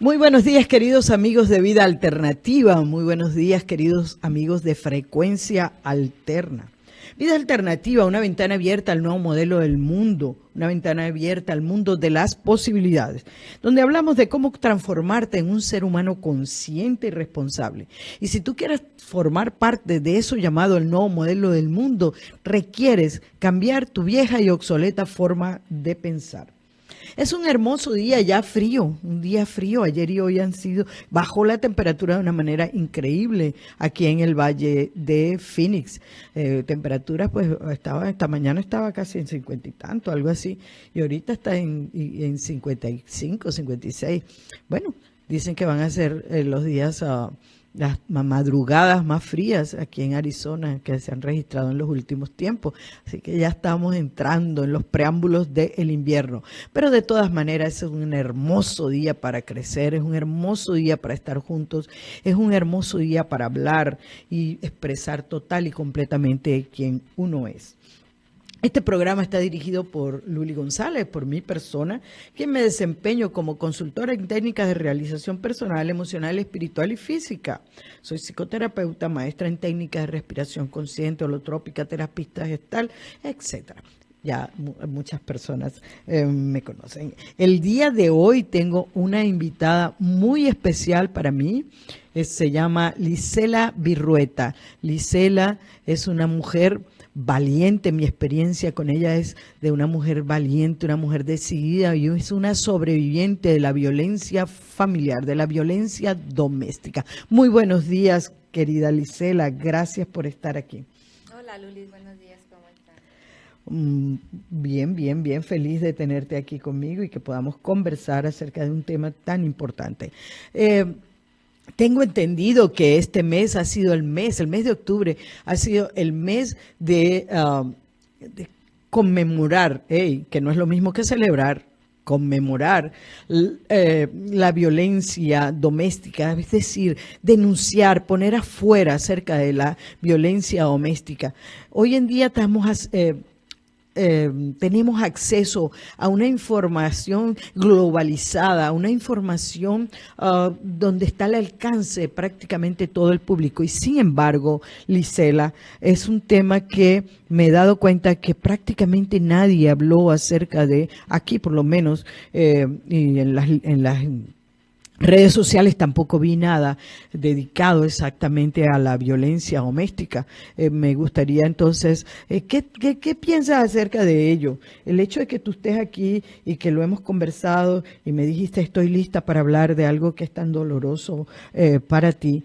Muy buenos días, queridos amigos de Vida Alternativa. Muy buenos días, queridos amigos de Frecuencia Alterna. Vida Alternativa, una ventana abierta al nuevo modelo del mundo, una ventana abierta al mundo de las posibilidades, donde hablamos de cómo transformarte en un ser humano consciente y responsable. Y si tú quieres formar parte de eso llamado el nuevo modelo del mundo, requieres cambiar tu vieja y obsoleta forma de pensar. Es un hermoso día ya frío, un día frío. Ayer y hoy bajó la temperatura de una manera increíble aquí en el Valle de Phoenix. Temperatura pues esta mañana estaba casi en 50 y tanto, algo así, y ahorita está en 55, 56. Bueno, dicen que van a ser los días, las madrugadas más frías aquí en Arizona que se han registrado en los últimos tiempos. Así que ya estamos entrando en los preámbulos del invierno. Pero de todas maneras es un hermoso día para crecer, es un hermoso día para estar juntos, es un hermoso día para hablar y expresar total y completamente quién uno es. Este programa está dirigido por Luli González, por mi persona, quien me desempeño como consultora en técnicas de realización personal, emocional, espiritual y física. Soy psicoterapeuta, maestra en técnicas de respiración consciente, holotrópica, terapista gestal, etcétera. Ya muchas personas me conocen. El día de hoy tengo una invitada muy especial para mí. Se llama Lisela Virrueta. Lisela es una mujer valiente. Mi experiencia con ella es de una mujer valiente, una mujer decidida, y es una sobreviviente de la violencia familiar, de la violencia doméstica. Muy buenos días, querida Lisela. Gracias por estar aquí. Hola, Luli. Buenos días. ¿Cómo estás? Bien feliz de tenerte aquí conmigo y que podamos conversar acerca de un tema tan importante. Tengo entendido que este mes ha sido el mes de octubre, ha sido el mes de conmemorar, que no es lo mismo que celebrar, conmemorar la violencia doméstica, es decir, denunciar, poner afuera acerca de la violencia doméstica. Hoy en día tenemos acceso a una información globalizada, una información donde está al alcance prácticamente todo el público. Y sin embargo, Lisela, es un tema que me he dado cuenta que prácticamente nadie habló acerca de, aquí por lo menos, y en las redes sociales tampoco vi nada dedicado exactamente a la violencia doméstica. Me gustaría entonces, ¿qué piensas acerca de ello? El hecho de que tú estés aquí y que lo hemos conversado y me dijiste estoy lista para hablar de algo que es tan doloroso para ti.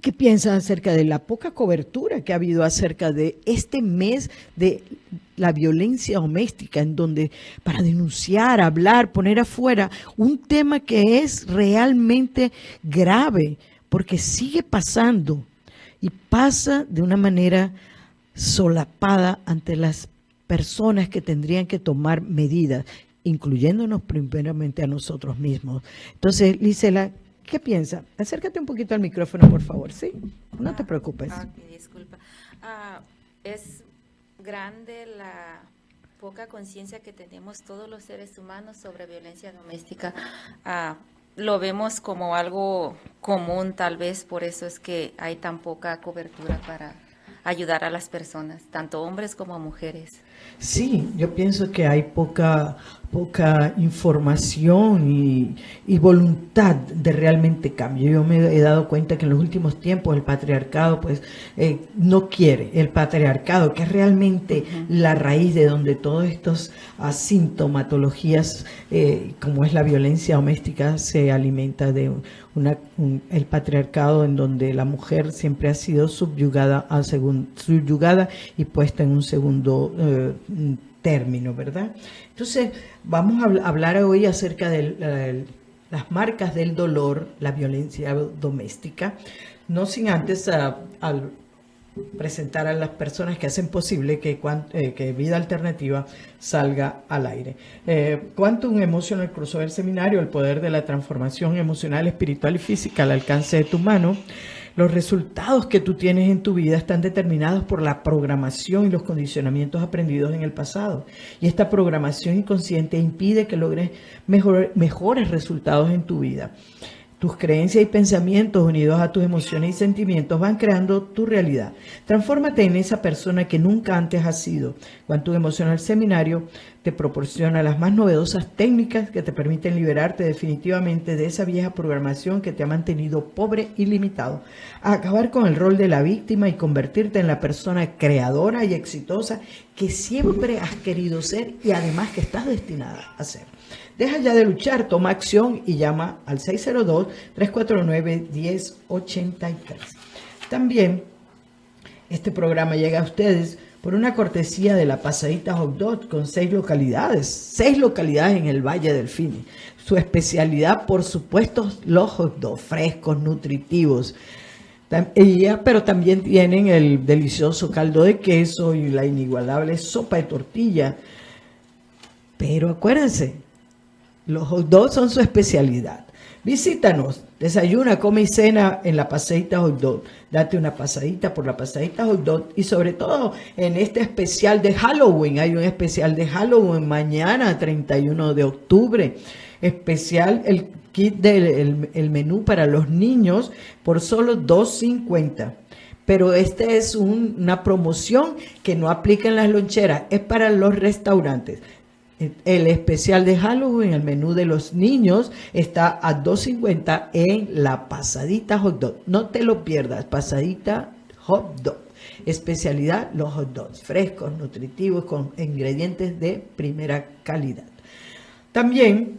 ¿Qué piensas acerca de la poca cobertura que ha habido acerca de este mes de la violencia doméstica, en donde para denunciar, hablar, poner afuera un tema que es realmente grave, porque sigue pasando y pasa de una manera solapada ante las personas que tendrían que tomar medidas, incluyéndonos primeramente a nosotros mismos? Entonces, Lisela, ¿qué piensa? Acércate un poquito al micrófono, por favor, ¿sí? No te preocupes. Ok, disculpa. Es grande la poca conciencia que tenemos todos los seres humanos sobre violencia doméstica. Lo vemos como algo común, tal vez, por eso es que hay tan poca cobertura para ayudar a las personas, tanto hombres como mujeres. Sí, yo pienso que hay poca información y voluntad de realmente cambio. Yo me he dado cuenta que en los últimos tiempos el patriarcado pues no quiere, el patriarcado que es realmente la raíz de donde todas estas sintomatologías como es la violencia doméstica se alimenta de el patriarcado, en donde la mujer siempre ha sido subyugada y puesta en un segundo término, ¿verdad? Entonces, vamos a hablar hoy acerca de las marcas del dolor, la violencia doméstica, no sin antes al presentar a las personas que hacen posible que Vida Alternativa salga al aire. Quantum Emotional Crossover Seminario, el poder de la transformación emocional, espiritual y física al alcance de tu mano. Los resultados que tú tienes en tu vida están determinados por la programación y los condicionamientos aprendidos en el pasado. Y esta programación inconsciente impide que logres mejores resultados en tu vida. Tus creencias y pensamientos unidos a tus emociones y sentimientos van creando tu realidad. Transfórmate en esa persona que nunca antes has sido. Quantum Emotional Seminario te proporciona las más novedosas técnicas que te permiten liberarte definitivamente de esa vieja programación que te ha mantenido pobre y limitado, a acabar con el rol de la víctima y convertirte en la persona creadora y exitosa que siempre has querido ser y además que estás destinada a ser. Deja ya de luchar, toma acción y llama al 602-349-1083. También este programa llega a ustedes por una cortesía de la Pasadita Hot Dog con 6 localidades en el Valle del Fini. Su especialidad, por supuesto, los hot dogs frescos, nutritivos. Pero también tienen el delicioso caldo de queso y la inigualable sopa de tortilla. Pero acuérdense, los hot dogs son su especialidad. Visítanos, desayuna, come y cena en la Pasadita Hot Dog. Date una pasadita por la Pasadita Hot Dog y sobre todo en este especial de Halloween. Hay un especial de Halloween mañana, 31 de octubre. Especial, el kit del menú para los niños por solo $2.50. Pero esta es una promoción que no aplica en las loncheras, es para los restaurantes. El especial de Halloween, el menú de los niños, está a $2.50 en la Pasadita Hot Dog. No te lo pierdas, Pasadita Hot Dog. Especialidad, los hot dogs frescos, nutritivos, con ingredientes de primera calidad. También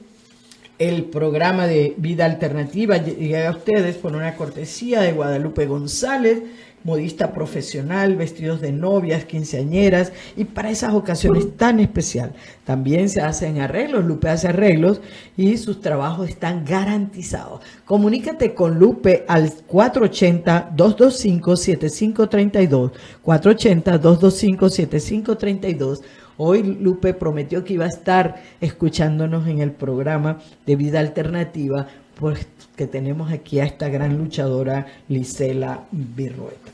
el programa de Vida Alternativa llega a ustedes por una cortesía de Guadalupe González, modista profesional, vestidos de novias, quinceañeras y para esas ocasiones tan especial. También se hacen arreglos, Lupe hace arreglos y sus trabajos están garantizados. Comunícate con Lupe al 480-225-7532, 480-225-7532. Hoy Lupe prometió que iba a estar escuchándonos en el programa de Vida Alternativa, pues que tenemos aquí a esta gran luchadora Lisela Virrueta.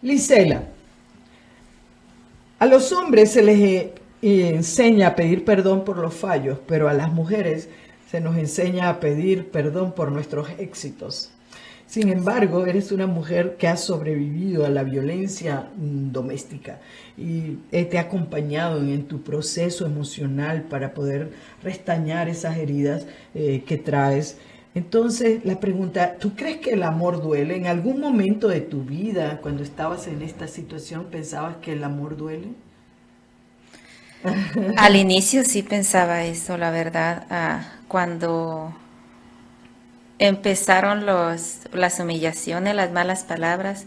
Lisela, a los hombres se les enseña a pedir perdón por los fallos, pero a las mujeres se nos enseña a pedir perdón por nuestros éxitos. Sin embargo, eres una mujer que ha sobrevivido a la violencia doméstica y te ha acompañado en tu proceso emocional para poder restañar esas heridas que traes. Entonces, la pregunta, ¿tú crees que el amor duele? ¿En algún momento de tu vida, cuando estabas en esta situación, pensabas que el amor duele? Al inicio sí pensaba eso, la verdad, cuando empezaron las humillaciones, las malas palabras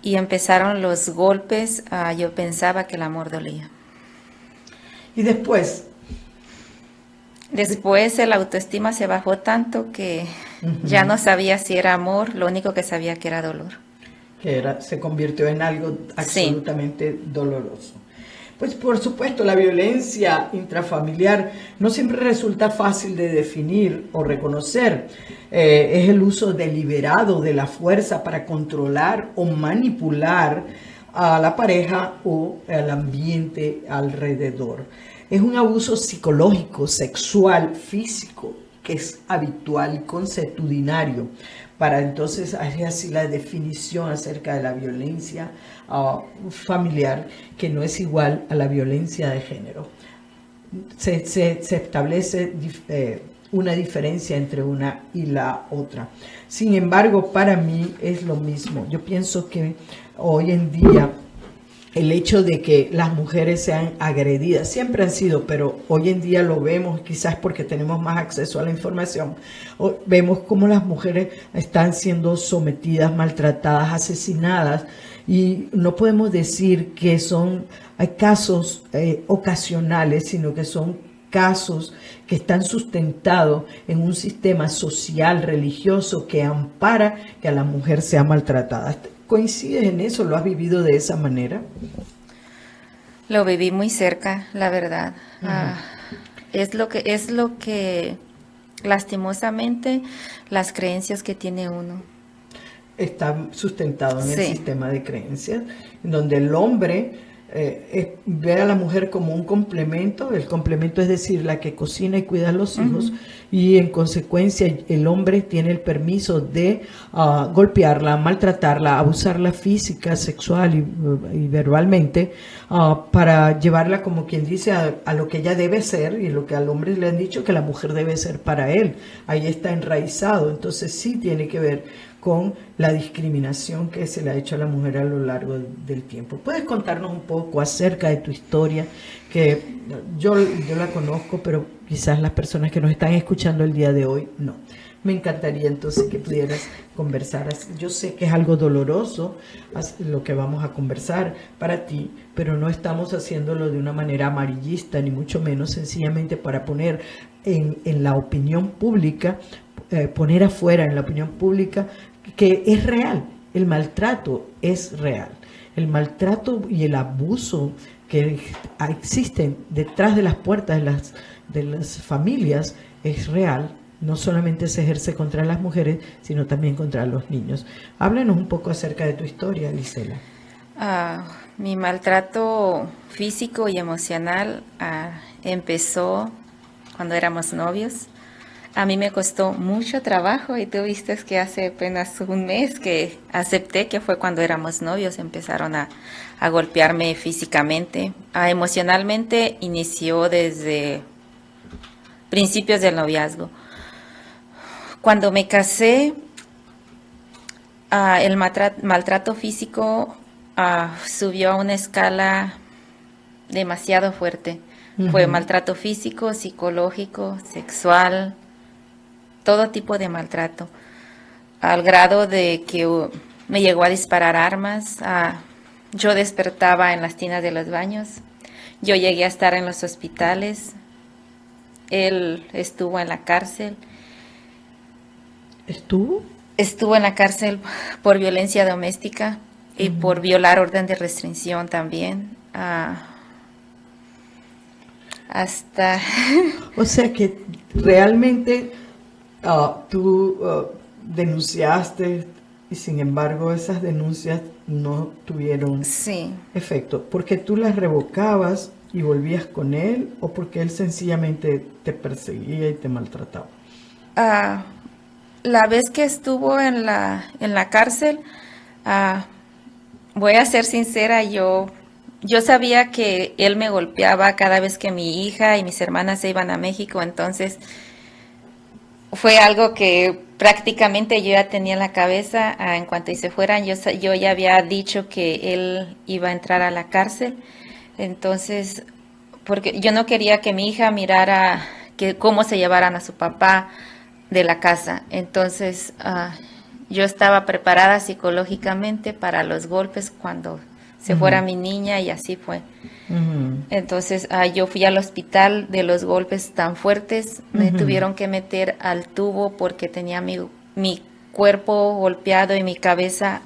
y empezaron los golpes, yo pensaba que el amor dolía. ¿Y después? Después el autoestima se bajó tanto que ya no sabía si era amor, lo único que sabía que era dolor. Se convirtió en algo absolutamente doloroso. Pues por supuesto, la violencia intrafamiliar no siempre resulta fácil de definir o reconocer. Es el uso deliberado de la fuerza para controlar o manipular a la pareja o al ambiente alrededor. Es un abuso psicológico, sexual, físico, que es habitual y consuetudinario. Para entonces hacer así la definición acerca de la violencia familiar, que no es igual a la violencia de género. Se establece una diferencia entre una y la otra. Sin embargo, para mí es lo mismo. Yo pienso que hoy en día el hecho de que las mujeres sean agredidas, siempre han sido, pero hoy en día lo vemos, quizás porque tenemos más acceso a la información, vemos cómo las mujeres están siendo sometidas, maltratadas, asesinadas, y no podemos decir que son casos ocasionales, sino que son casos que están sustentados en un sistema social, religioso, que ampara que a la mujer sea maltratada. ¿Coincides en eso? ¿Lo has vivido de esa manera? Lo viví muy cerca, la verdad. Es lo que lastimosamente las creencias que tiene uno. está sustentado en el Sí. sistema de creencias, en donde el hombre ve a la mujer como un complemento, el complemento es decir, la que cocina y cuida a los hijos, y en consecuencia el hombre tiene el permiso de golpearla, maltratarla, abusarla física, sexual y verbalmente, para llevarla, como quien dice, a lo que ella debe ser, y lo que al hombre le han dicho que la mujer debe ser para él. Ahí está enraizado, entonces sí tiene que ver con la discriminación que se le ha hecho a la mujer a lo largo del tiempo. ¿Puedes contarnos un poco acerca de tu historia? Que yo la conozco, pero quizás las personas que nos están escuchando el día de hoy no. Me encantaría entonces que pudieras conversar. Yo sé que es algo doloroso lo que vamos a conversar para ti, pero no estamos haciéndolo de una manera amarillista, ni mucho menos, sencillamente para poner en la opinión pública, poner afuera en la opinión pública que es real, el maltrato es real. El maltrato y el abuso que existen detrás de las puertas de las familias es real. No solamente se ejerce contra las mujeres, sino también contra los niños. Háblanos un poco acerca de tu historia, Lisela. Mi maltrato físico y emocional empezó cuando éramos novios. A mí me costó mucho trabajo y tú viste que hace apenas un mes que acepté, que fue cuando éramos novios, empezaron a golpearme físicamente. Emocionalmente inició desde principios del noviazgo. Cuando me casé, el maltrato físico subió a una escala demasiado fuerte. Fue maltrato físico, psicológico, sexual, todo tipo de maltrato, al grado de que me llegó a disparar armas. Yo despertaba en las tinas de los baños, yo llegué a estar en los hospitales, él estuvo en la cárcel. Estuvo en la cárcel por violencia doméstica y por violar orden de restricción también. Hasta... O sea que realmente tú denunciaste y sin embargo esas denuncias no tuvieron Sí. efecto. ¿Porque tú las revocabas y volvías con él o porque él sencillamente te perseguía y te maltrataba? La vez que estuvo en la cárcel, voy a ser sincera, yo sabía que él me golpeaba cada vez que mi hija y mis hermanas se iban a México, entonces fue algo que prácticamente yo ya tenía en la cabeza. En cuanto se fueran, yo ya había dicho que él iba a entrar a la cárcel, entonces, porque yo no quería que mi hija mirara cómo se llevaran a su papá de la casa, entonces yo estaba preparada psicológicamente para los golpes cuando se fuera mi niña y así fue. Entonces yo fui al hospital de los golpes tan fuertes, me tuvieron que meter al tubo porque tenía mi cuerpo golpeado y mi cabeza.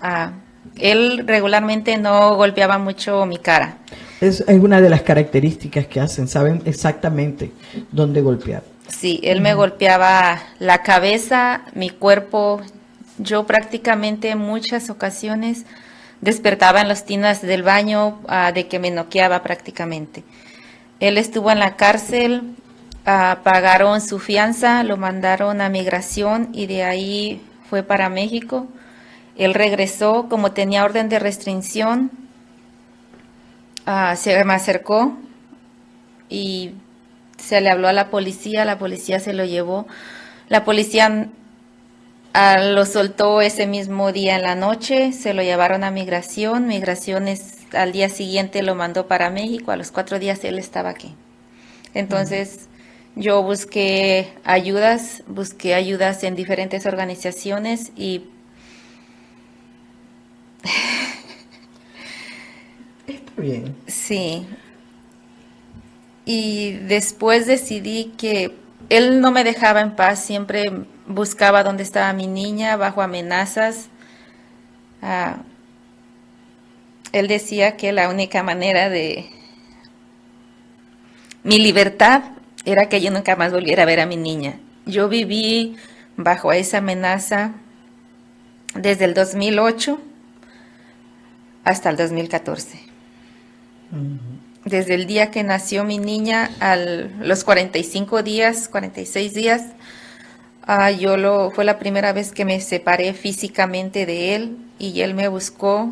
Él regularmente no golpeaba mucho mi cara. Es una de las características que hacen, saben exactamente dónde golpear. Sí, él me golpeaba la cabeza, mi cuerpo. Yo prácticamente en muchas ocasiones despertaba en las tinas del baño de que me noqueaba prácticamente. Él estuvo en la cárcel, pagaron su fianza, lo mandaron a migración y de ahí fue para México. Él regresó, como tenía orden de restricción, se me acercó y se le habló a la policía se lo llevó. La policía lo soltó ese mismo día en la noche, se lo llevaron a migración, al día siguiente lo mandó para México, a los 4 días él estaba aquí. Entonces yo busqué ayudas en diferentes organizaciones y Está bien. sí. Y después decidí que él no me dejaba en paz, siempre buscaba dónde estaba mi niña bajo amenazas. Él decía que la única manera de mi libertad era que yo nunca más volviera a ver a mi niña. Yo viví bajo esa amenaza desde el 2008 hasta el 2014. Desde el día que nació mi niña, a los 45 días, 46 días, fue la primera vez que me separé físicamente de él y él me buscó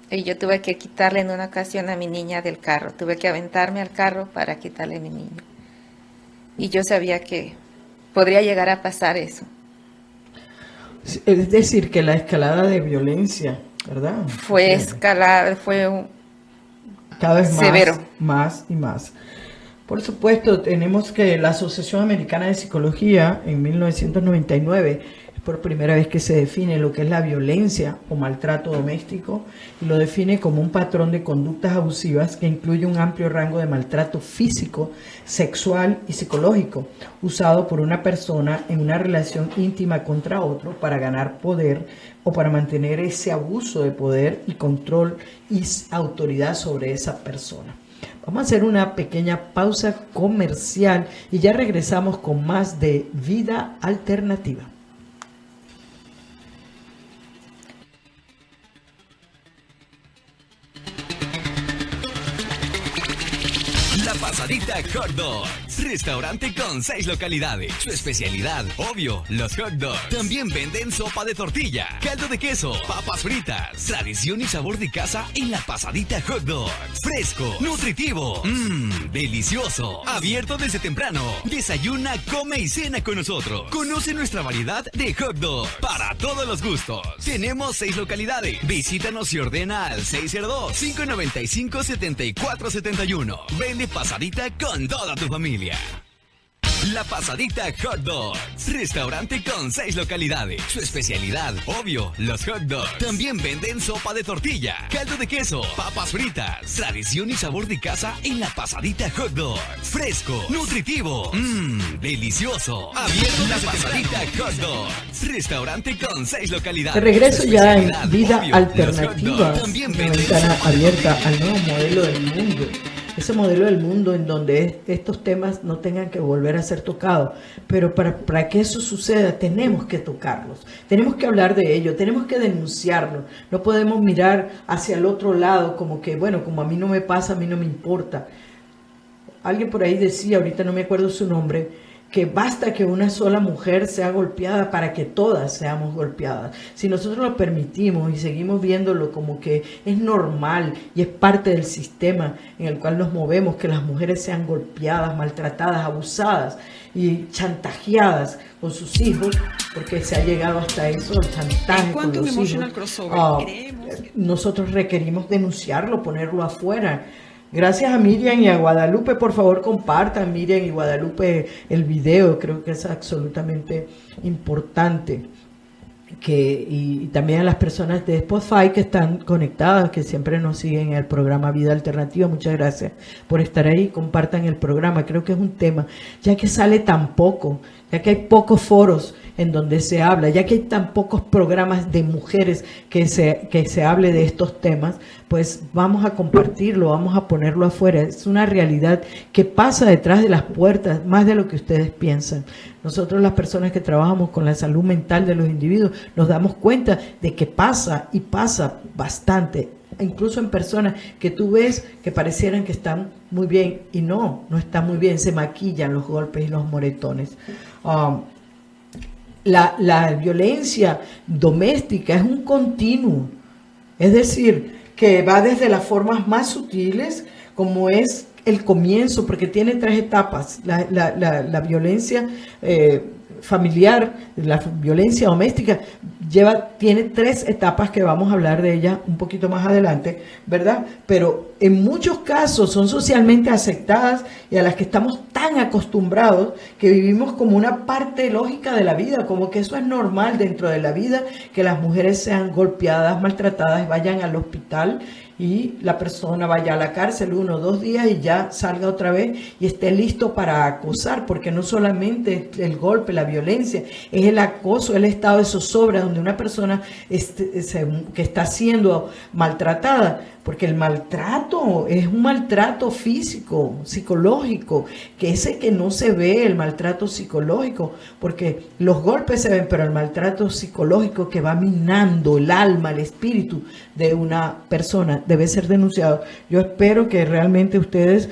y yo tuve que quitarle en una ocasión a mi niña del carro. Tuve que aventarme al carro para quitarle a mi niña. Y yo sabía que podría llegar a pasar eso. Es decir, que la escalada de violencia, ¿verdad? Fue escalada, fue cada vez más, severo. Más y más. Por supuesto, tenemos que la Asociación Americana de Psicología en 1999 es por primera vez que se define lo que es la violencia o maltrato doméstico y lo define como un patrón de conductas abusivas que incluye un amplio rango de maltrato físico, sexual y psicológico usado por una persona en una relación íntima contra otro para ganar poder o para mantener ese abuso de poder y control y autoridad sobre esa persona. Vamos a hacer una pequeña pausa comercial y ya regresamos con más de Vida Alternativa. La Pasadita Hot Dogs, restaurante con 6 localidades. Su especialidad, obvio, los hot dogs. También venden sopa de tortilla, caldo de queso, papas fritas. Tradición y sabor de casa en La Pasadita Hot Dogs. Fresco, nutritivo, delicioso. Abierto desde temprano. Desayuna, come y cena con nosotros. Conoce nuestra variedad de hot dogs para todos los gustos. Tenemos 6 localidades. Visítanos y ordena al 602-595-7471. Vende Pasadita con toda tu familia. La Pasadita Hot Dogs, restaurante con 6 localidades. Su especialidad, obvio, los hot dogs. También venden sopa de tortilla, caldo de queso, papas fritas. Tradición y sabor de casa en La Pasadita Hot Dogs. Fresco, nutritivo, delicioso. Abierto La Pasadita Hot Dogs, restaurante con 6 localidades. De regreso ya en Vida obvio, Alternativa, también una ventana abierta al nuevo modelo del mundo. Ese modelo del mundo en donde estos temas no tengan que volver a ser tocados. Pero para que eso suceda tenemos que tocarlos, tenemos que hablar de ello, tenemos que denunciarlo. No podemos mirar hacia el otro lado como que, bueno, como a mí no me pasa, a mí no me importa. Alguien por ahí decía, ahorita no me acuerdo su nombre, que basta que una sola mujer sea golpeada para que todas seamos golpeadas. Si nosotros lo permitimos y seguimos viéndolo como que es normal y es parte del sistema en el cual nos movemos, que las mujeres sean golpeadas, maltratadas, abusadas y chantajeadas con sus hijos, porque se ha llegado hasta eso, el chantaje con los hijos. Nosotros requerimos denunciarlo, ponerlo afuera. Gracias a Miriam y a Guadalupe, por favor compartan, Miriam y Guadalupe, el video, creo que es absolutamente importante. Y también a las personas de Spotify que están conectadas, que siempre nos siguen en el programa Vida Alternativa, muchas gracias por estar ahí, compartan el programa, creo que es un tema, ya que sale tan poco, ya que hay pocos foros en donde se habla, ya que hay tan pocos programas de mujeres que se hable de estos temas, pues vamos a compartirlo, vamos a ponerlo afuera. Es una realidad que pasa detrás de las puertas, más de lo que ustedes piensan. Nosotros, las personas que trabajamos con la salud mental de los individuos, nos damos cuenta de que pasa y pasa bastante, incluso en personas que tú ves que parecieran que están muy bien y no están muy bien, se maquillan los golpes y los moretones. La violencia doméstica es un continuo, es decir, que va desde las formas más sutiles, como es el comienzo, porque tiene 3 etapas, la violencia familiar, la violencia doméstica, tiene 3 etapas que vamos a hablar de ellas un poquito más adelante, ¿verdad? Pero en muchos casos son socialmente aceptadas y a las que estamos tan acostumbrados que vivimos como una parte lógica de la vida, como que eso es normal dentro de la vida, que las mujeres sean golpeadas, maltratadas, vayan al hospital y la persona vaya a la cárcel 1 o 2 días y ya salga otra vez y esté listo para acosar, porque no solamente el golpe, la violencia, es el acoso, el estado de zozobra, donde una persona que está siendo maltratada porque el maltrato es un maltrato físico, psicológico, que ese que no se ve, el maltrato psicológico, porque los golpes se ven, pero el maltrato psicológico que va minando el alma, el espíritu de una persona debe ser denunciado. Yo espero que realmente ustedes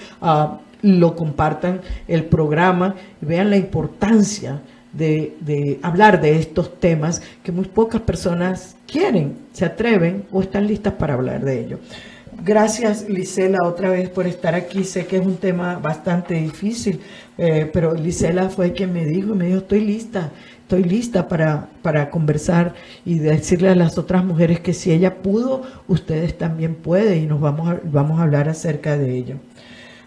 lo compartan el programa y vean la importancia de hablar de estos temas que muy pocas personas quieren, se atreven o están listas para hablar de ello. Gracias, Lisela, otra vez por estar aquí. Sé que es un tema bastante difícil, pero Lisela fue quien me dijo, estoy lista para conversar y decirle a las otras mujeres que si ella pudo, ustedes también pueden, y nos vamos a hablar acerca de ello.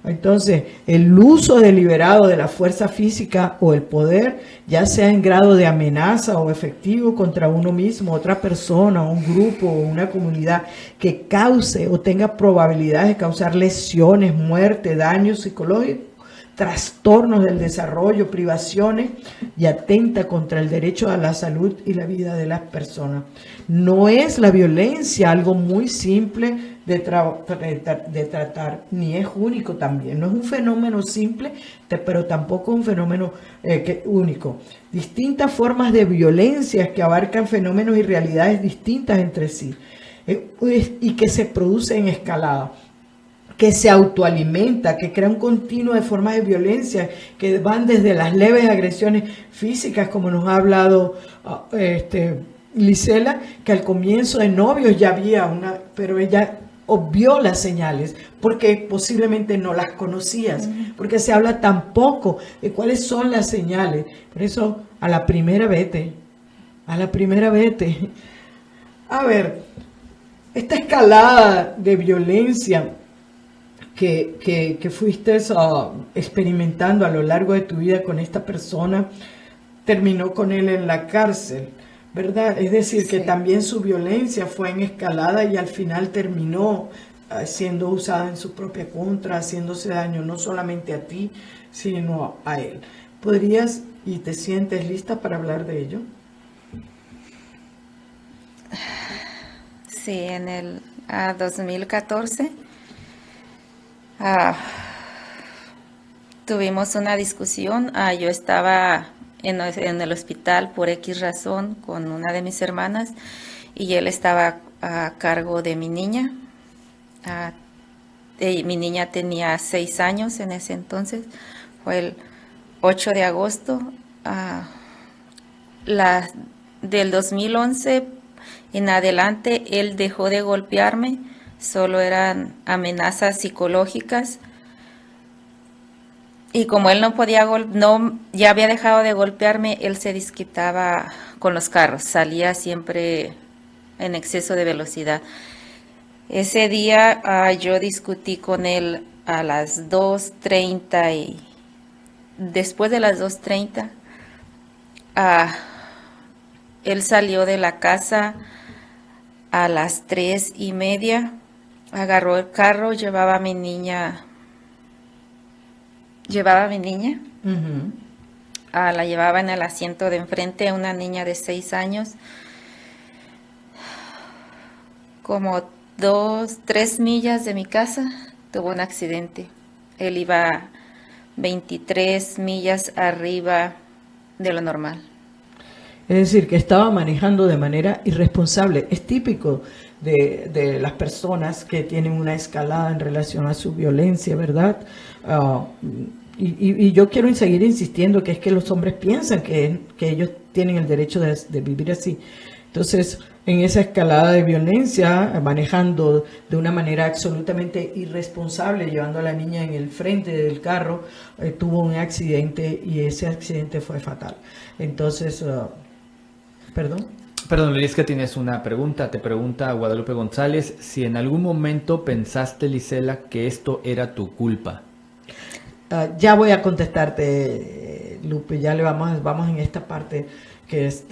Entonces, el uso deliberado de la fuerza física o el poder, ya sea en grado de amenaza o efectivo contra uno mismo, otra persona, un grupo o una comunidad, que cause o tenga probabilidades de causar lesiones, muerte, daños psicológicos, trastornos del desarrollo, privaciones, y atenta contra el derecho a la salud y la vida de las personas. No es la violencia algo muy simple de tratar, ni es único también. No es un fenómeno simple, pero tampoco un fenómeno único. Distintas formas de violencia que abarcan fenómenos y realidades distintas entre sí, y que se produce en escalada, que se autoalimenta, que crea un continuo de formas de violencia que van desde las leves agresiones físicas, como nos ha hablado Lisela, que al comienzo de novios ya había una, pero ella obvió las señales porque posiblemente no las conocías, porque se habla tan poco de cuáles son las señales. Por eso, a la primera vete. A ver, esta escalada de violencia que fuiste experimentando a lo largo de tu vida con esta persona, terminó con él en la cárcel, ¿verdad? Es decir, que también su violencia fue en escalada y al final terminó siendo usada en su propia contra, haciéndose daño no solamente a ti, sino a él. ¿Podrías y te sientes lista para hablar de ello? Sí, en el 2014 tuvimos una discusión. Yo estaba en el hospital por X razón con una de mis hermanas y él estaba a cargo de mi niña. Mi niña tenía 6 años en ese entonces. Fue el 8 de agosto del 2011 en adelante. Él dejó de golpearme, solo eran amenazas psicológicas. Y como él no podía ya había dejado de golpearme, él se desquitaba con los carros, salía siempre en exceso de velocidad. Ese día yo discutí con él a las 2:30 y después de las 2:30 él salió de la casa a las 3:30, agarró el carro, llevaba a mi niña. La llevaba en el asiento de enfrente, una niña de 6 años. Como 3 millas de mi casa tuvo un accidente. Él iba 23 millas arriba de lo normal. Es decir, que estaba manejando de manera irresponsable. Es típico de las personas que tienen una escalada en relación a su violencia, ¿verdad? Y yo quiero seguir insistiendo que es que los hombres piensan que ellos tienen el derecho de vivir así. Entonces, en esa escalada de violencia, manejando de una manera absolutamente irresponsable, llevando a la niña en el frente del carro, tuvo un accidente y ese accidente fue fatal. Entonces, ¿perdón? Perdón, Liz, que tienes una pregunta. Te pregunta Guadalupe González si en algún momento pensaste, Lisela, que esto era tu culpa. Ya voy a contestarte, Lupe. Ya vamos en esta parte que es,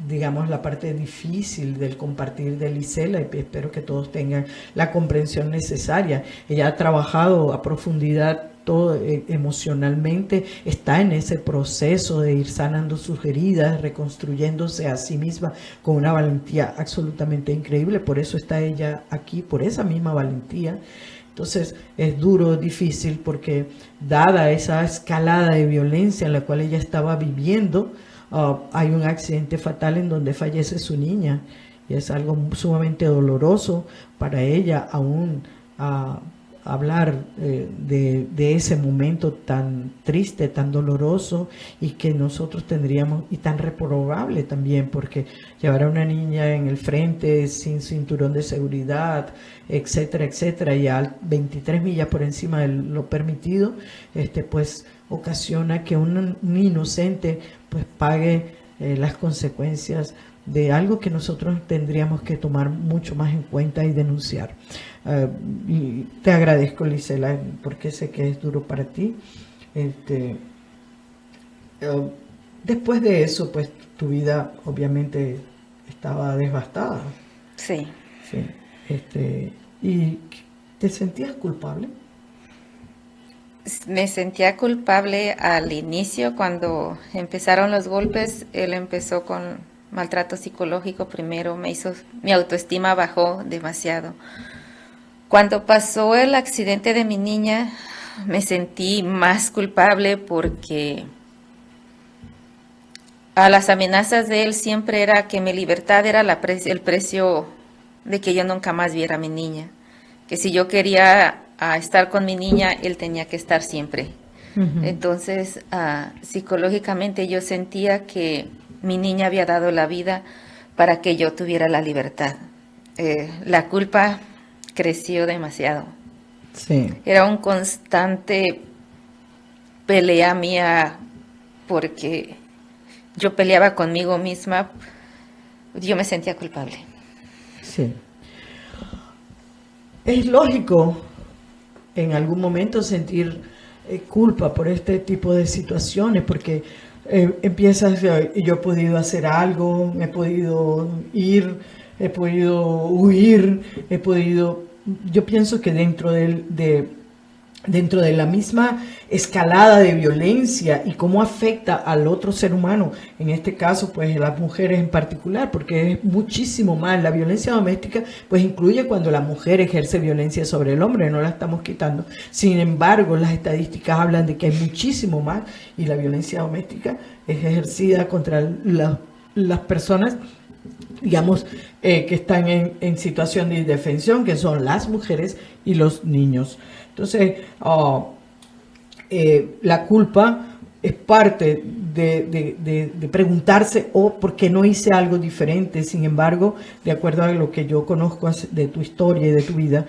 digamos, la parte difícil del compartir de Lisela, y espero que todos tengan la comprensión necesaria. Ella ha trabajado a profundidad todo emocionalmente, está en ese proceso de ir sanando sus heridas, reconstruyéndose a sí misma con una valentía absolutamente increíble. Por eso está ella aquí, por esa misma valentía. Entonces es duro, difícil, porque dada esa escalada de violencia en la cual ella estaba viviendo, hay un accidente fatal en donde fallece su niña, y es algo sumamente doloroso para ella aún hablar de ese momento tan triste, tan doloroso, y que nosotros tendríamos, y tan reprobable también, porque llevar a una niña en el frente sin cinturón de seguridad, etcétera, etcétera, y a 23 millas por encima de lo permitido, pues ocasiona que un inocente pues pague las consecuencias de algo que nosotros tendríamos que tomar mucho más en cuenta y denunciar. Y te agradezco, Lisela, porque sé que es duro para ti. Después de eso, pues tu vida obviamente estaba devastada. Sí. Sí. ¿Y te sentías culpable? Me sentía culpable al inicio, cuando empezaron los golpes. Él empezó con maltrato psicológico primero, mi autoestima bajó demasiado. Cuando pasó el accidente de mi niña, me sentí más culpable, porque a las amenazas de él siempre era que mi libertad era el precio de que yo nunca más viera a mi niña, que si yo quería estar con mi niña, él tenía que estar siempre. Uh-huh. Entonces, psicológicamente yo sentía que mi niña había dado la vida para que yo tuviera la libertad. La culpa creció demasiado. Sí. Era un constante pelea mía, porque yo peleaba conmigo misma. Yo me sentía culpable. Sí. Es lógico en algún momento sentir culpa por este tipo de situaciones, porque empiezas, yo he podido hacer algo, he podido ir, he podido huir, yo pienso que dentro de la misma escalada de violencia y cómo afecta al otro ser humano, en este caso pues las mujeres en particular, porque es muchísimo más. La violencia doméstica pues incluye cuando la mujer ejerce violencia sobre el hombre, no la estamos quitando. Sin embargo, las estadísticas hablan de que hay muchísimo más, y la violencia doméstica es ejercida contra las personas, digamos, que están en situación de indefensión, que son las mujeres y los niños. Entonces, la culpa es parte de preguntarse, ¿por qué no hice algo diferente? Sin embargo, de acuerdo a lo que yo conozco de tu historia y de tu vida,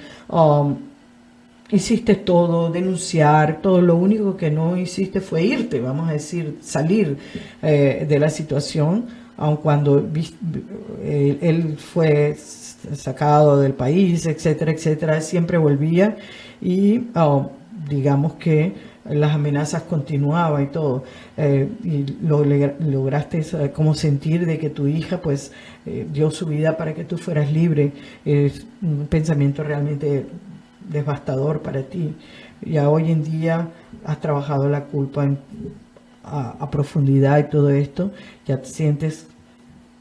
hiciste todo, denunciar, todo. Lo único que no hiciste fue irte, vamos a decir, salir de la situación, aun cuando él fue sacado del país, etcétera, etcétera, siempre volvía, y digamos que las amenazas continuaban y todo, y lograste como sentir de que tu hija pues dio su vida para que tú fueras libre. Es un pensamiento realmente devastador para ti. Ya hoy en día has trabajado la culpa a profundidad y todo esto. Ya te sientes,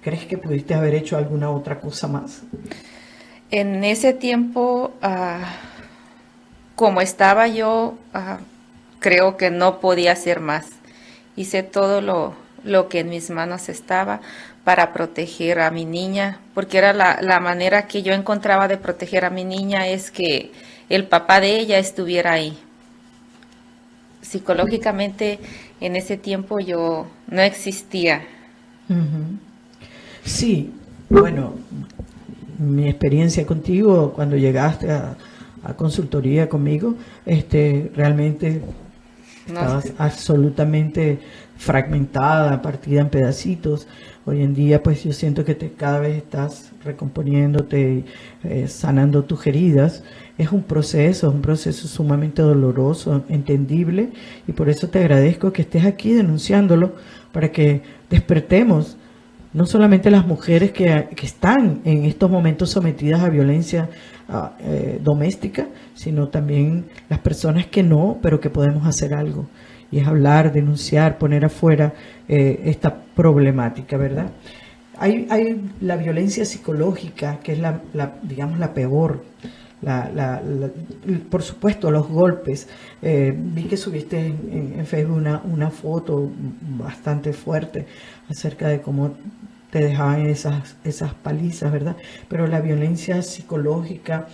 ¿crees que pudiste haber hecho alguna otra cosa más? En ese tiempo, como estaba yo, creo que no podía hacer más. Hice todo lo que en mis manos estaba para proteger a mi niña, porque era la manera que yo encontraba de proteger a mi niña, es que el papá de ella estuviera ahí. Psicológicamente, en ese tiempo yo no existía. Uh-huh. Sí, bueno, mi experiencia contigo cuando llegaste a consultoría conmigo, realmente estabas absolutamente fragmentada, partida en pedacitos. Hoy en día pues yo siento que cada vez estás recomponiéndote, sanando tus heridas. Es un proceso sumamente doloroso, entendible, y por eso te agradezco que estés aquí denunciándolo, para que despertemos no solamente las mujeres que están en estos momentos sometidas a violencia doméstica, sino también las personas que no, pero que podemos hacer algo. Y es hablar, denunciar, poner afuera esta problemática, ¿verdad? Hay la violencia psicológica, que es digamos, la peor. Por supuesto, los golpes. Vi que subiste en Facebook una foto bastante fuerte acerca de cómo te dejaban esas palizas, ¿verdad? Pero la violencia psicológica,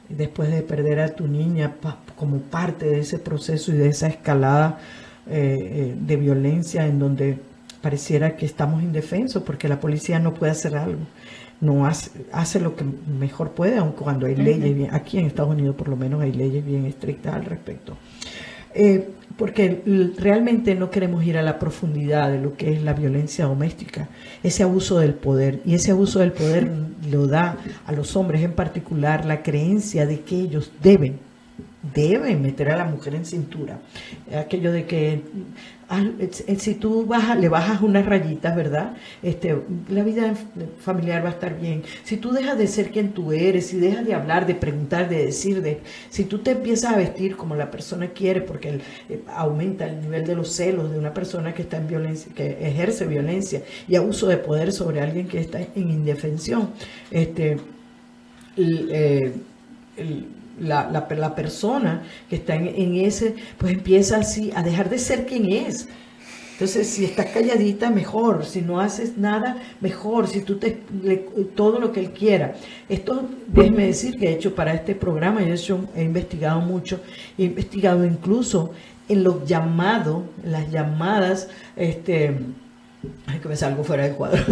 después de perder a tu niña, como parte de ese proceso y de esa escalada de violencia en donde pareciera que estamos indefensos porque la policía no puede hacer algo, no hace lo que mejor puede, aun cuando hay leyes, aquí en Estados Unidos por lo menos hay leyes bien estrictas al respecto. Porque realmente no queremos ir a la profundidad de lo que es la violencia doméstica, ese abuso del poder, y ese abuso del poder lo da a los hombres en particular la creencia de que ellos deben meter a la mujer en cintura. Aquello de que si tú le bajas unas rayitas, ¿verdad? La vida familiar va a estar bien. Si tú dejas de ser quien tú eres, si dejas de hablar, de preguntar, de decir, si tú te empiezas a vestir como la persona quiere, porque aumenta el nivel de los celos de una persona que está en violencia, que ejerce violencia y abuso de poder sobre alguien que está en indefensión. La persona que está en ese, pues empieza así a dejar de ser quien es. Entonces, si estás calladita, mejor. Si no haces nada, mejor. Si tú todo lo que él quiera. Esto, déjeme decir que he hecho para este programa, he investigado mucho, he investigado incluso en los llamados, en las llamadas, ay, que me salgo fuera del cuadro.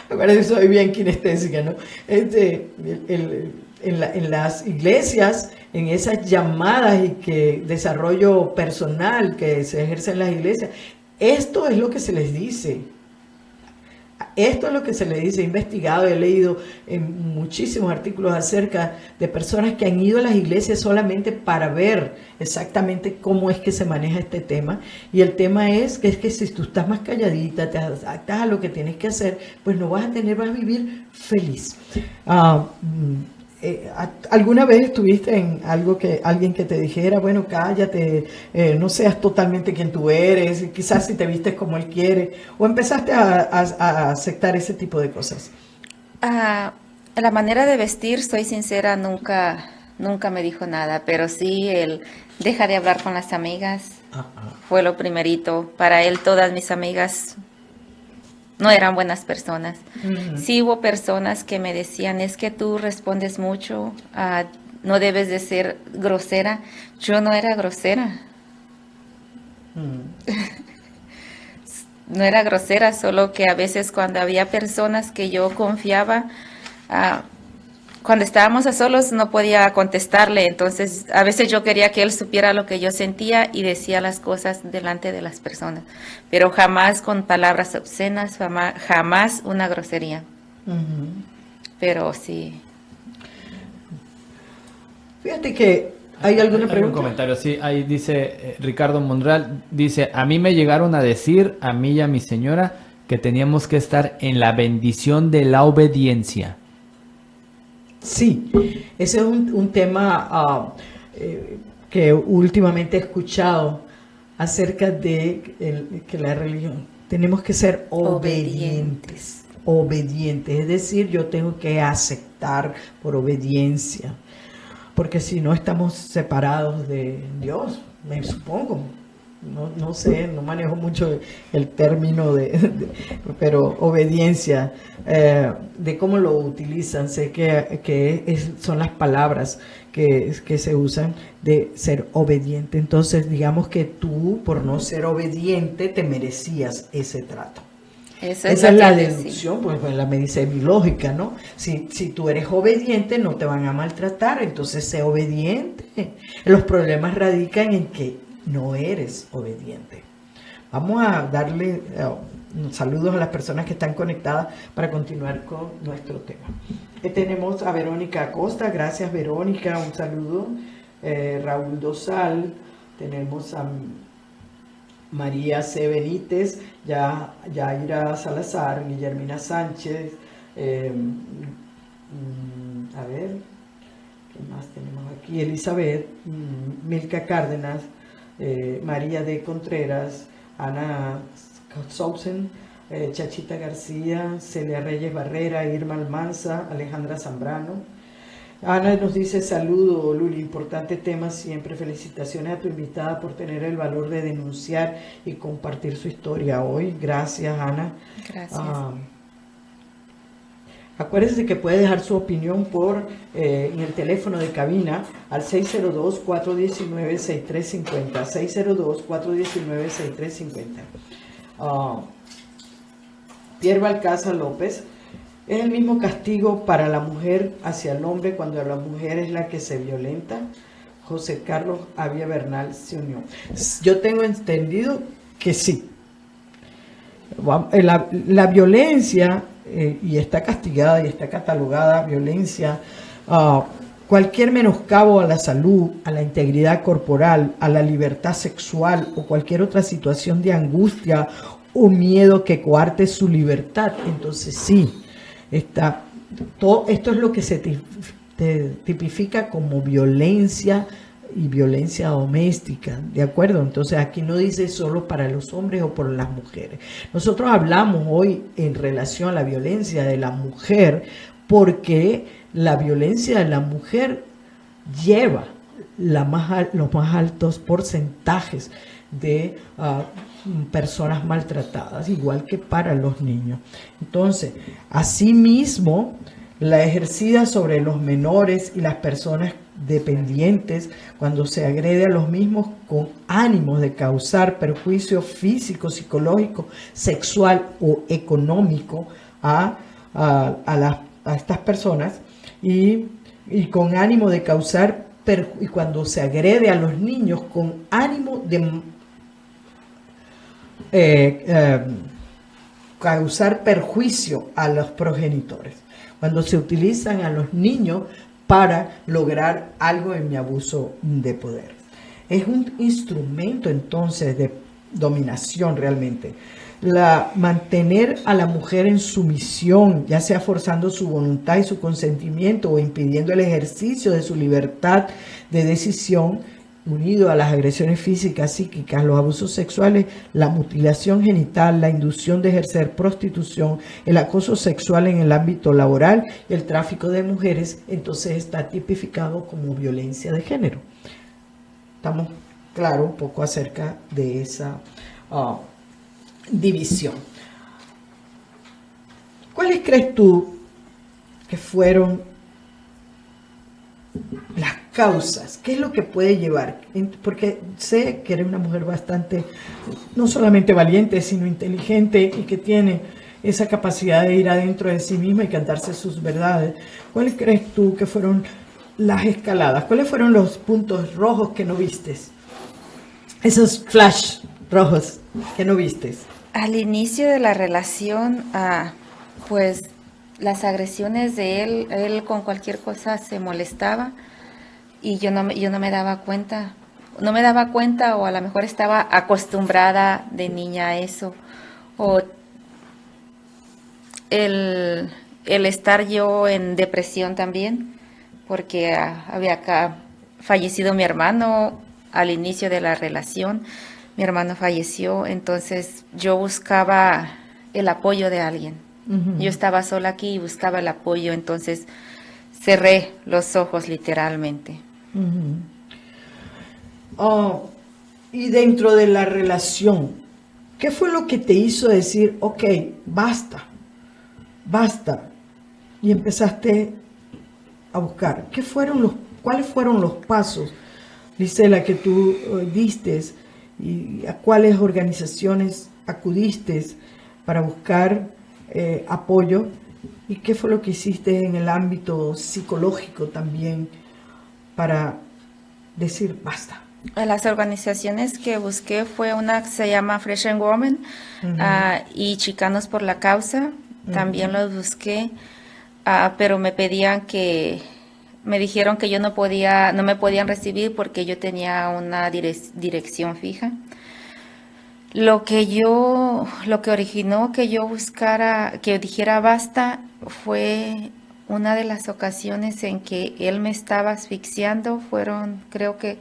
Me parece que soy bien kinestésica, ¿no? En las iglesias, en esas llamadas y que desarrollo personal que se ejerce en las iglesias, esto es lo que se les dice. Esto es lo que se les dice. He investigado, he leído en muchísimos artículos acerca de personas que han ido a las iglesias solamente para ver exactamente cómo es que se maneja este tema. Y el tema es que si tú estás más calladita, te adaptas a lo que tienes que hacer, pues no vas a vivir feliz. ¿Alguna vez estuviste en algo que alguien que te dijera, bueno, cállate, no seas totalmente quien tú eres, y quizás si te vistes como él quiere, o empezaste a aceptar ese tipo de cosas? La manera de vestir, soy sincera, nunca me dijo nada, pero sí él deja de hablar con las amigas, fue lo primerito. Para él todas mis amigas no eran buenas personas. Uh-huh. Sí hubo personas que me decían, es que tú respondes mucho, no debes de ser grosera. Yo no era grosera. Uh-huh. No era grosera, solo que a veces cuando había personas que yo confiaba, cuando estábamos a solos no podía contestarle, entonces a veces yo quería que él supiera lo que yo sentía y decía las cosas delante de las personas, pero jamás con palabras obscenas, jamás una grosería. Uh-huh. Pero sí. Fíjate que hay alguna pregunta. Hay un comentario, sí, ahí dice Ricardo Monreal, dice, a mí me llegaron a decir, a mí y a mi señora, que teníamos que estar en la bendición de la obediencia. Sí, ese es un tema que últimamente he escuchado acerca de que la religión, tenemos que ser obedientes, es decir, yo tengo que aceptar por obediencia, porque si no estamos separados de Dios, me supongo. No sé, no manejo mucho el término pero obediencia, de cómo lo utilizan, sé que son las palabras que se usan de ser obediente. Entonces, digamos que tú, por no ser obediente, te merecías ese trato. Esa es la deducción, pues la medicina biológica, ¿no? Si tú eres obediente, no te van a maltratar, entonces sé obediente. Los problemas radican en que no eres obediente. Vamos a darle saludos a las personas que están conectadas para continuar con nuestro tema. Tenemos a Verónica Acosta, gracias Verónica, un saludo. Raúl Dosal, tenemos María C. Benítez, Yaira Salazar, Guillermina Sánchez, a ver, ¿qué más tenemos aquí? Elizabeth, Milka Cárdenas, María D. Contreras, Ana Sousen, Chachita García, Celia Reyes Barrera, Irma Almanza, Alejandra Zambrano. Ana nos dice: saludo, Luli, importante tema siempre, felicitaciones a tu invitada por tener el valor de denunciar y compartir su historia hoy. Gracias, Ana. Gracias. Acuérdense que puede dejar su opinión en el teléfono de cabina al 602-419-6350, 602-419-6350. Pierre Balcaza López: ¿es el mismo castigo para la mujer hacia el hombre cuando la mujer es la que se violenta? José Carlos Avia Bernal se unió. Yo tengo entendido que sí. La violencia, y está castigada y está catalogada violencia, cualquier menoscabo a la salud, a la integridad corporal, a la libertad sexual o cualquier otra situación de angustia o miedo que coarte su libertad. Entonces sí, esto es lo que se tipifica como violencia y violencia doméstica, ¿de acuerdo? Entonces aquí no dice solo para los hombres o por las mujeres. Nosotros hablamos hoy en relación a la violencia de la mujer porque la violencia de la mujer lleva los más altos porcentajes de personas maltratadas, igual que para los niños. Entonces, asimismo, la ejercida sobre los menores y las personas dependientes, cuando se agrede a los mismos con ánimos de causar perjuicio físico, psicológico, sexual o económico a estas personas, y con ánimo de causar y cuando se agrede a los niños con ánimo de causar perjuicio a los progenitores, cuando se utilizan a los niños para lograr algo en mi abuso de poder. Es un instrumento entonces de dominación realmente. Mantener a la mujer en sumisión, ya sea forzando su voluntad y su consentimiento o impidiendo el ejercicio de su libertad de decisión, unido a las agresiones físicas, psíquicas, los abusos sexuales, la mutilación genital, la inducción de ejercer prostitución, el acoso sexual en el ámbito laboral y el tráfico de mujeres, entonces está tipificado como violencia de género. Estamos claros un poco acerca de esa división. ¿Cuáles crees tú que fueron las causas? ¿Qué es lo que puede llevar? Porque sé que eres una mujer bastante, no solamente valiente, sino inteligente y que tiene esa capacidad de ir adentro de sí misma y cantarse sus verdades. ¿Cuáles crees tú que fueron las escaladas? ¿Cuáles fueron los puntos rojos que no vistes? Esos flash rojos que no vistes. Al inicio de la relación, pues las agresiones de él con cualquier cosa se molestaba y yo no me daba cuenta. No me daba cuenta, o a lo mejor estaba acostumbrada de niña a eso. O el estar yo en depresión también, porque había acá fallecido mi hermano al inicio de la relación. Mi hermano falleció, entonces yo buscaba el apoyo de alguien. Uh-huh. Yo estaba sola aquí y buscaba el apoyo, entonces cerré los ojos literalmente. Uh-huh. Y dentro de la relación, ¿qué fue lo que te hizo decir, ok, basta, y empezaste a buscar? ¿Cuáles fueron los pasos, Lisela, que tú diste, y a cuáles organizaciones acudiste para buscar apoyo? ¿Y qué fue lo que hiciste en el ámbito psicológico también para decir basta? Las organizaciones que busqué fue una que se llama Fresh and Woman, uh-huh, y Chicanos por la Causa. Uh-huh. También los busqué, pero me dijeron que yo no me podían recibir porque yo tenía una dirección fija. Lo que originó que yo buscara, que dijera basta, fue una de las ocasiones en que él me estaba asfixiando. Fueron, creo que,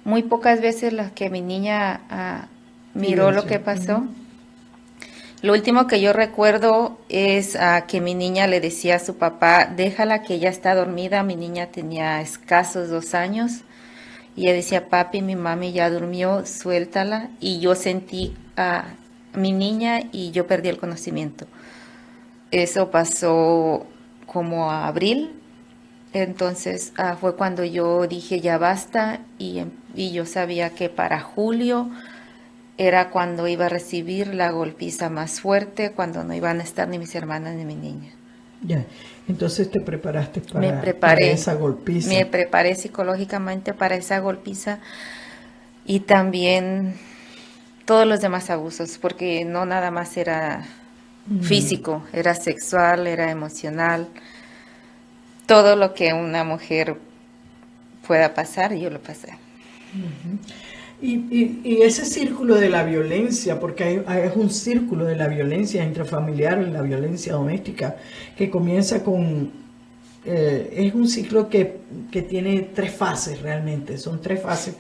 muy pocas veces las que mi niña miró lo que pasó. Lo último que yo recuerdo es que mi niña le decía a su papá, déjala que ella está dormida. Mi niña tenía escasos 2 años. Y ella decía, papi, mi mami ya durmió, suéltala. Y yo sentí a mi niña y yo perdí el conocimiento. Eso pasó como a abril. Entonces fue cuando yo dije, ya basta. Y yo sabía que para julio era cuando iba a recibir la golpiza más fuerte, cuando no iban a estar ni mis hermanas ni mi niña. Ya, entonces te preparaste para esa golpiza. Me preparé psicológicamente para esa golpiza y también todos los demás abusos, porque no nada más era físico, era sexual, era emocional. Todo lo que una mujer pueda pasar, yo lo pasé. Y ese círculo de la violencia, porque es un círculo de la violencia intrafamiliar, la violencia doméstica, que comienza con... es un ciclo que tiene 3 fases realmente, son 3 fases.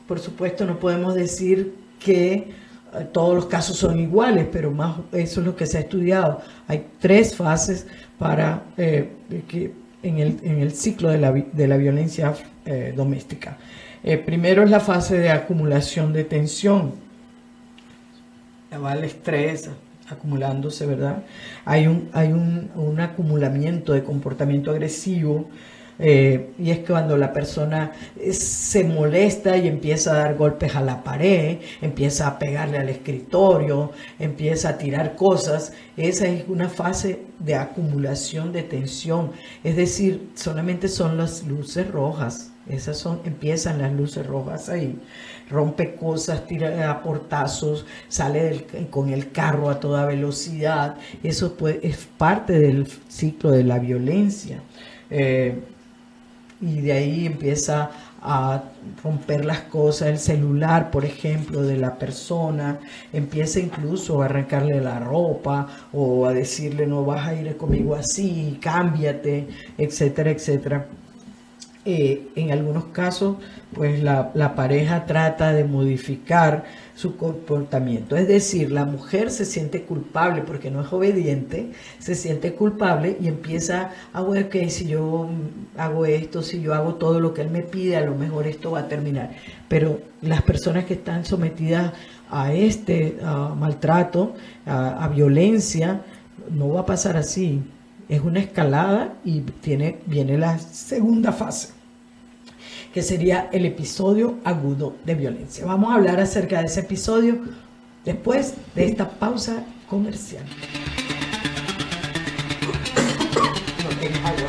Por supuesto no podemos decir que todos los casos son iguales, pero más eso es lo que se ha estudiado. Hay 3 fases para que en el ciclo de la violencia doméstica. Primero es la fase de acumulación de tensión. Va el estrés acumulándose, ¿verdad? Hay un acumulamiento de comportamiento agresivo, y es cuando la persona se molesta y empieza a dar golpes a la pared, empieza a pegarle al escritorio, empieza a tirar cosas. Esa es una fase de acumulación de tensión, es decir, solamente son las luces rojas. Empiezan las luces rojas ahí. Rompe cosas, tira a portazos, sale con el carro a toda velocidad. Eso es parte del ciclo de la violencia. Y de ahí empieza a romper las cosas, el celular, por ejemplo, de la persona, empieza incluso a arrancarle la ropa o a decirle no vas a ir conmigo así, cámbiate, etcétera, etcétera. En algunos casos, pues la pareja trata de modificar su comportamiento. Es decir, la mujer se siente culpable porque no es obediente, se siente culpable y empieza a ver que si yo hago esto, si yo hago todo lo que él me pide, a lo mejor esto va a terminar. Pero las personas que están sometidas a maltrato, a violencia, no va a pasar así. Es una escalada y viene la segunda fase, que sería el episodio agudo de violencia. Vamos a hablar acerca de ese episodio después de esta pausa comercial. No tengo agua.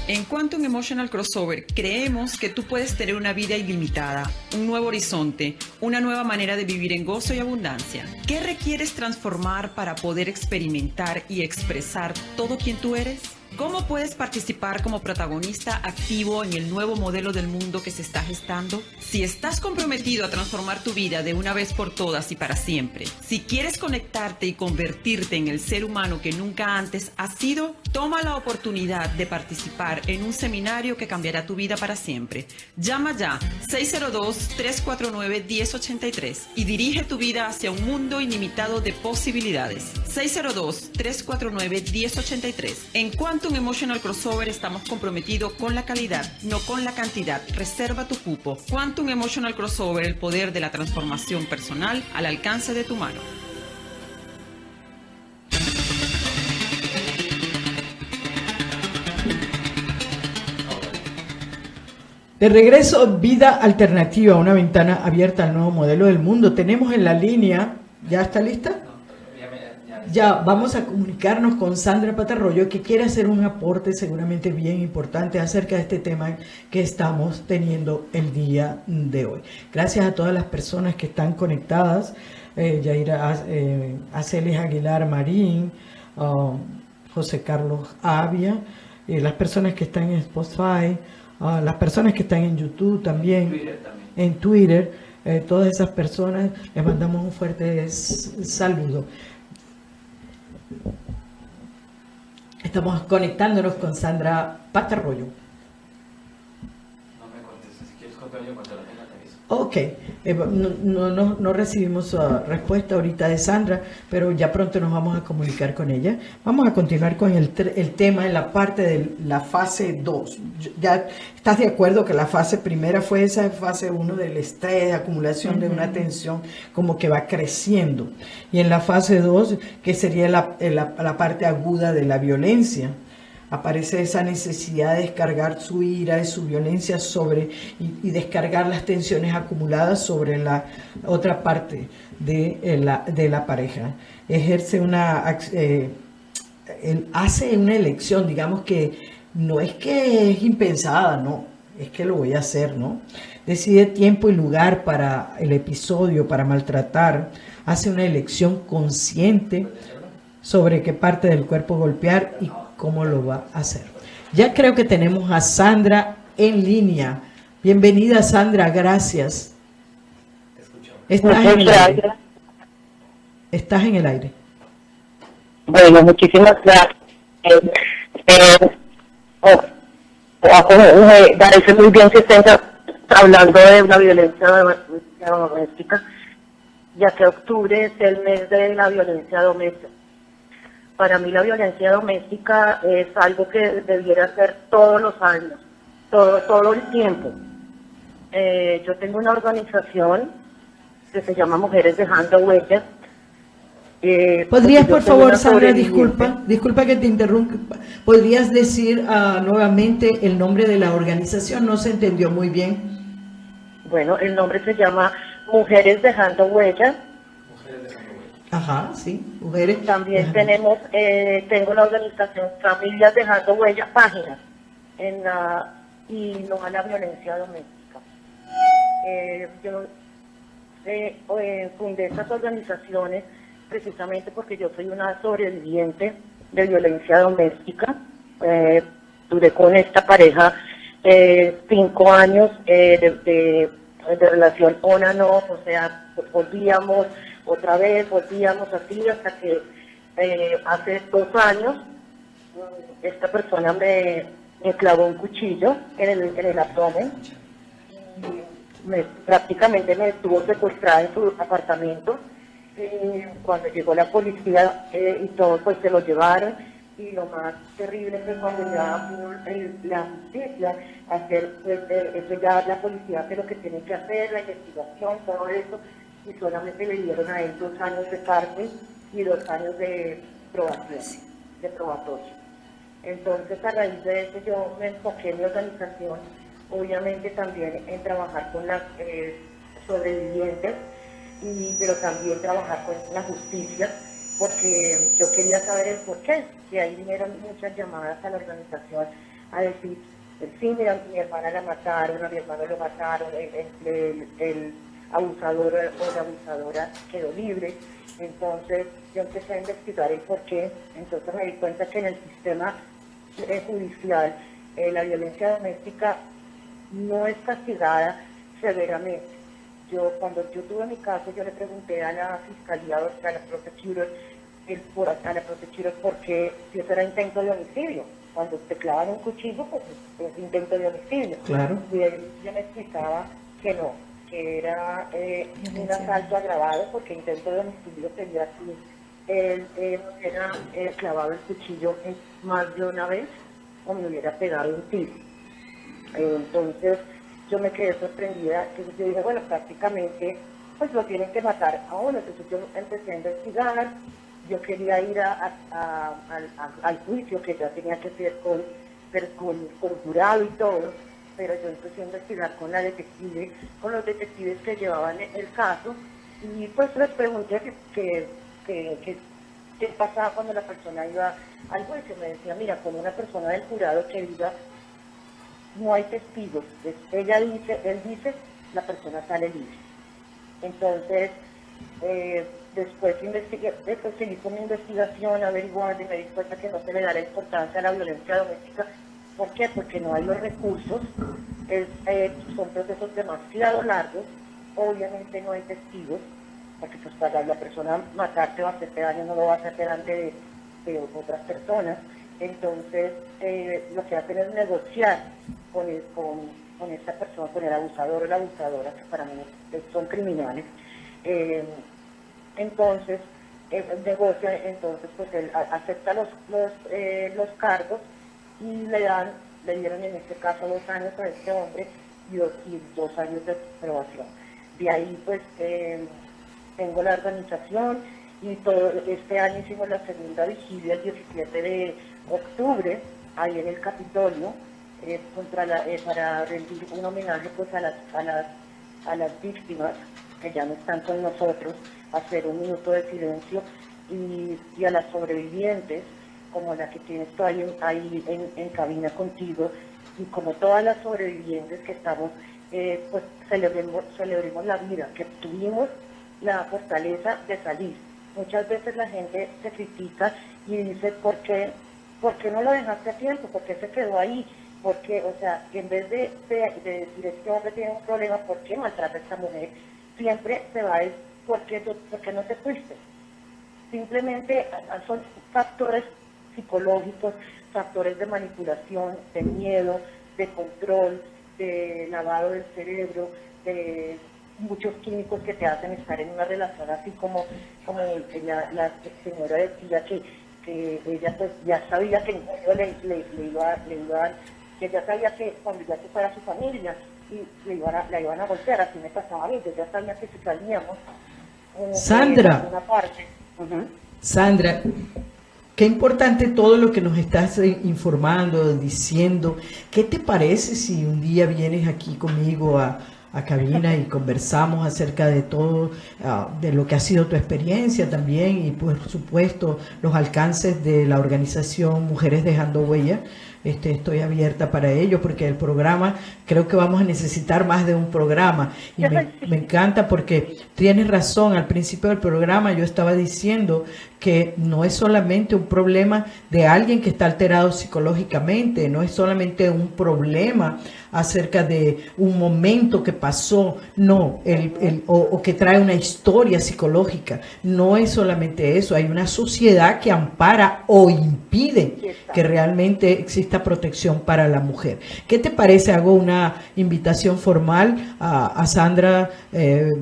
En Quantum Emotional Crossover creemos que tú puedes tener una vida ilimitada, un nuevo horizonte, una nueva manera de vivir en gozo y abundancia. ¿Qué requieres transformar para poder experimentar y expresar todo quien tú eres? ¿Cómo puedes participar como protagonista activo en el nuevo modelo del mundo que se está gestando? Si estás comprometido a transformar tu vida de una vez por todas y para siempre, si quieres conectarte y convertirte en el ser humano que nunca antes has sido, toma la oportunidad de participar en un seminario que cambiará tu vida para siempre. Llama ya 602-349-1083 y dirige tu vida hacia un mundo ilimitado de posibilidades. 602-349-1083. En Quantum Emotional Crossover estamos comprometidos con la calidad, no con la cantidad. Reserva tu cupo. Quantum Emotional Crossover, el poder de la transformación personal al alcance de tu mano. De regreso, Vida Alternativa, una ventana abierta al nuevo modelo del mundo. Tenemos en la línea, ¿ya está lista? Ya vamos a comunicarnos con Sandra Patarroyo, que quiere hacer un aporte seguramente bien importante acerca de este tema que estamos teniendo el día de hoy. Gracias a todas las personas que están conectadas, Yaira Aceles Aguilar Marín, José Carlos Avia, las personas que están en Spotify, las personas que están en YouTube también, en Twitter, todas esas personas, les mandamos un fuerte saludo. Estamos conectándonos con Sandra Patarroyo. No me contestes, si quieres contar yo cuando la tenga te aviso. Ok, no recibimos respuesta ahorita de Sandra, pero ya pronto nos vamos a comunicar con ella. Vamos a continuar con el tema en la parte de la fase 2. ¿Ya estás de acuerdo que la fase primera fue esa fase 1 del estrés, de acumulación de una tensión como que va creciendo? Y en la fase 2, que sería la parte aguda de la violencia, aparece esa necesidad de descargar su ira y su violencia y descargar las tensiones acumuladas sobre la otra parte de la pareja. Ejerce él hace una elección, digamos que no es que es impensada, no, es que lo voy a hacer, ¿no? Decide tiempo y lugar para el episodio, para maltratar, hace una elección consciente sobre qué parte del cuerpo golpear y cómo lo va a hacer. Ya creo que tenemos a Sandra en línea. Bienvenida, Sandra, gracias. Estás en el aire. Estás en el aire. Bueno, muchísimas gracias. Me parece muy bien que estén hablando de una violencia doméstica, ya que octubre es el mes de la violencia doméstica. Para mí la violencia doméstica es algo que debiera ser todos los años, todo el tiempo. Yo tengo una organización que se llama Mujeres Dejando Huellas. ¿Podrías, por favor, Sandra, disculpa que te interrumpa, podrías decir nuevamente el nombre de la organización? No se entendió muy bien. Bueno, el nombre se llama Mujeres Dejando Huellas. Ajá, sí, mujeres. También tengo la organización Familias Dejando Huellas, páginas, y no a la violencia doméstica. Yo fundé estas organizaciones precisamente porque yo soy una sobreviviente de violencia doméstica. Duré con esta pareja 5 años de relación on and off, o sea, volvíamos otra vez, volvíamos así hasta que hace 2 años esta persona me clavó un cuchillo en el abdomen y prácticamente me estuvo secuestrada en su apartamento. Cuando llegó la policía y todo, pues se lo llevaron, y lo más terrible fue cuando ya la justicia hacer, pues, eso ya la policía hace lo que tiene que hacer, la investigación, todo eso, y solamente le dieron a él 2 años de cárcel y 2 años de probatorio. Entonces, a raíz de eso yo me enfoqué en mi organización, obviamente también en trabajar con las sobrevivientes, pero también trabajar con la justicia, porque yo quería saber el porqué. Y ahí vinieron muchas llamadas a la organización a decir, sí, mira, mi hermana la mataron, a mi hermano lo mataron, el abusador o la abusadora quedó libre. Entonces yo empecé a investigar el porqué. Entonces me di cuenta que en el sistema judicial la violencia doméstica no es castigada severamente. Cuando yo tuve mi caso, yo le pregunté a la fiscalía, a la prosecutor, por qué, si eso era intento de homicidio. Cuando te clavan un cuchillo, pues es intento de homicidio. Claro. Y ella me explicaba que no, que era un asalto agravado, porque intento de homicidio sería si él hubiera clavado el cuchillo más de una vez o me hubiera pegado un tiro. Entonces yo me quedé sorprendida, que yo dije, bueno, prácticamente pues lo tienen que matar a uno. Entonces yo empecé a investigar, yo quería ir al juicio, que ya tenía que ser con jurado y todo, pero yo empecé a investigar con los detectives que llevaban el caso, y pues les pregunté qué pasaba cuando la persona iba al juicio. Me decía, mira, como una persona del jurado que diga, no hay testigos, él dice, la persona sale libre. Entonces, Después seguí con mi investigación, averiguando y me di cuenta que no se le da la importancia a la violencia doméstica. ¿Por qué? Porque no hay los recursos, son procesos demasiado largos, obviamente no hay testigos, porque pues para la persona matarte o hacerte daño no lo va a hacer delante de otras personas. Entonces lo que hacen es negociar con esta persona, con el abusador o la abusadora, que para mí son criminales. Entonces negocia, entonces pues él acepta los cargos y le dieron en este caso 2 años a este hombre y 2 años de probación. De ahí pues tengo la organización y todo este año hicimos la segunda vigilia el 17 de octubre ahí en el Capitolio para rendir un homenaje pues a las víctimas que ya no están con nosotros, hacer un minuto de silencio y a las sobrevivientes como la que tienes tú ahí en cabina contigo, y como todas las sobrevivientes que estamos, pues celebremos la vida, que tuvimos la fortaleza de salir. Muchas veces la gente se critica y dice, ¿por qué no lo dejaste a tiempo? ¿Por qué se quedó ahí? Porque, o sea, que en vez de decir este hombre tiene un problema, ¿por qué maltrata a esta mujer? Siempre se va a decir, ¿por qué no te fuiste? Simplemente son factores psicológicos, factores de manipulación, de miedo, de control, de lavado del cerebro, de muchos químicos que te hacen estar en una relación así como la señora decía que ella pues ya sabía que le iba que ya sabía que cuando ya se fuera a su familia y la iban a golpear, así me pasaba a mí, yo ya sabía que si salíamos Sandra, en una parte. Sandra, qué importante todo lo que nos estás informando, diciendo. ¿Qué te parece si un día vienes aquí conmigo a cabina y conversamos acerca de todo, de lo que ha sido tu experiencia también y por supuesto los alcances de la organización Mujeres Dejando Huella? Estoy abierta para ello porque el programa, creo que vamos a necesitar más de un programa y me encanta porque tienes razón. Al principio del programa yo estaba diciendo que no es solamente un problema de alguien que está alterado psicológicamente, no es solamente un problema acerca de un momento que pasó, no, o que trae una historia psicológica, no es solamente eso, hay una sociedad que ampara o impide que realmente exista protección para la mujer. ¿Qué te parece? Hago una invitación formal a Sandra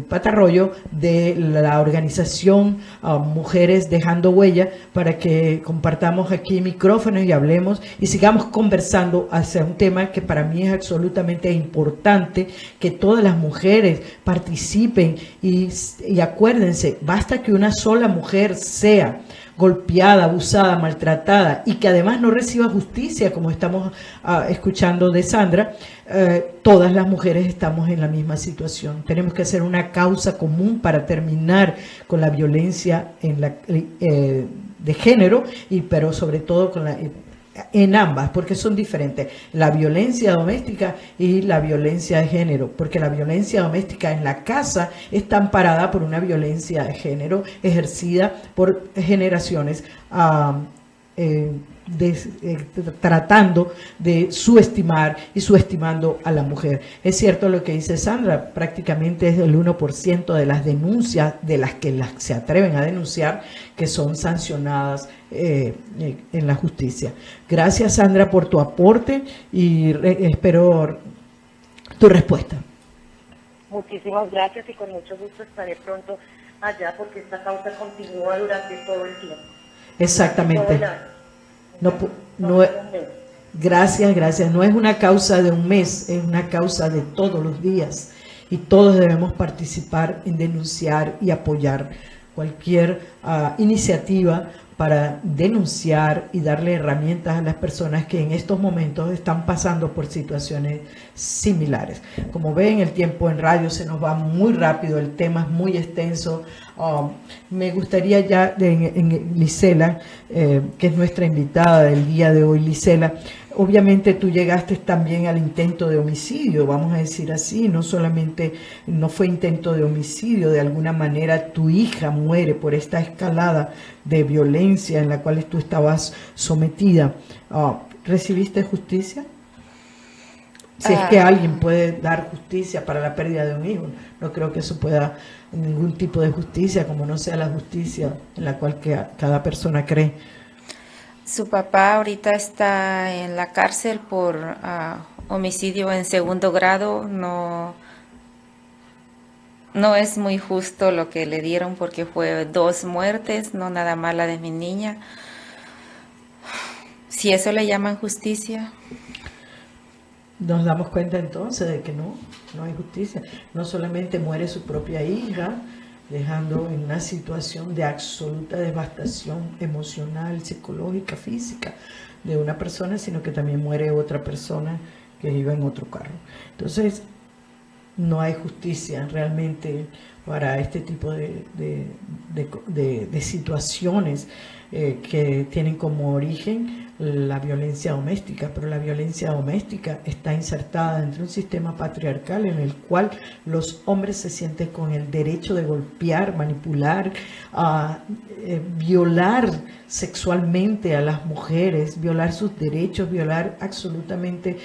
Patarroyo de la organización Mujeres Dejando Huella para que compartamos aquí micrófonos y hablemos y sigamos conversando hacia un tema que para mí es absolutamente importante, que todas las mujeres participen y acuérdense, basta que una sola mujer sea golpeada, abusada, maltratada y que además no reciba justicia, como estamos escuchando de Sandra, todas las mujeres estamos en la misma situación. Tenemos que hacer una causa común para terminar con la violencia de género, pero sobre todo en ambas, porque son diferentes, la violencia doméstica y la violencia de género, porque la violencia doméstica en la casa está amparada por una violencia de género ejercida por generaciones tratando de subestimar y subestimando a la mujer. Es cierto lo que dice Sandra, prácticamente es el 1% de las denuncias de las que se atreven a denunciar que son sancionadas en la justicia. Gracias, Sandra, por tu aporte y espero tu respuesta. Muchísimas gracias y con mucho gusto estaré pronto allá porque esta causa continúa durante todo el tiempo. Exactamente. Gracias. No es una causa de un mes, es una causa de todos los días y todos debemos participar en denunciar y apoyar cualquier iniciativa para denunciar y darle herramientas a las personas que en estos momentos están pasando por situaciones similares. Como ven, el tiempo en radio se nos va muy rápido, el tema es muy extenso. Me gustaría ya, en Lisela, que es nuestra invitada del día de hoy, Lisela, obviamente tú llegaste también al intento de homicidio, vamos a decir así, no solamente no fue intento de homicidio, de alguna manera tu hija muere por esta escalada de violencia en la cual tú estabas sometida. ¿Recibiste justicia? Si es que alguien puede dar justicia para la pérdida de un hijo, no creo que eso pueda ningún tipo de justicia, como no sea la justicia en la cual cada persona cree. Su papá ahorita está en la cárcel por homicidio en segundo grado. No es muy justo lo que le dieron porque fue 2 muertes, no nada más la de mi niña. Si eso le llaman justicia. Nos damos cuenta entonces de que no hay justicia. No solamente muere su propia hija, dejando en una situación de absoluta devastación emocional, psicológica, física de una persona, sino que también muere otra persona que iba en otro carro. Entonces, no hay justicia realmente para este tipo de situaciones que tienen como origen la violencia doméstica, pero la violencia doméstica está insertada dentro de un sistema patriarcal en el cual los hombres se sienten con el derecho de golpear, manipular, violar sexualmente a las mujeres, violar sus derechos, violar absolutamente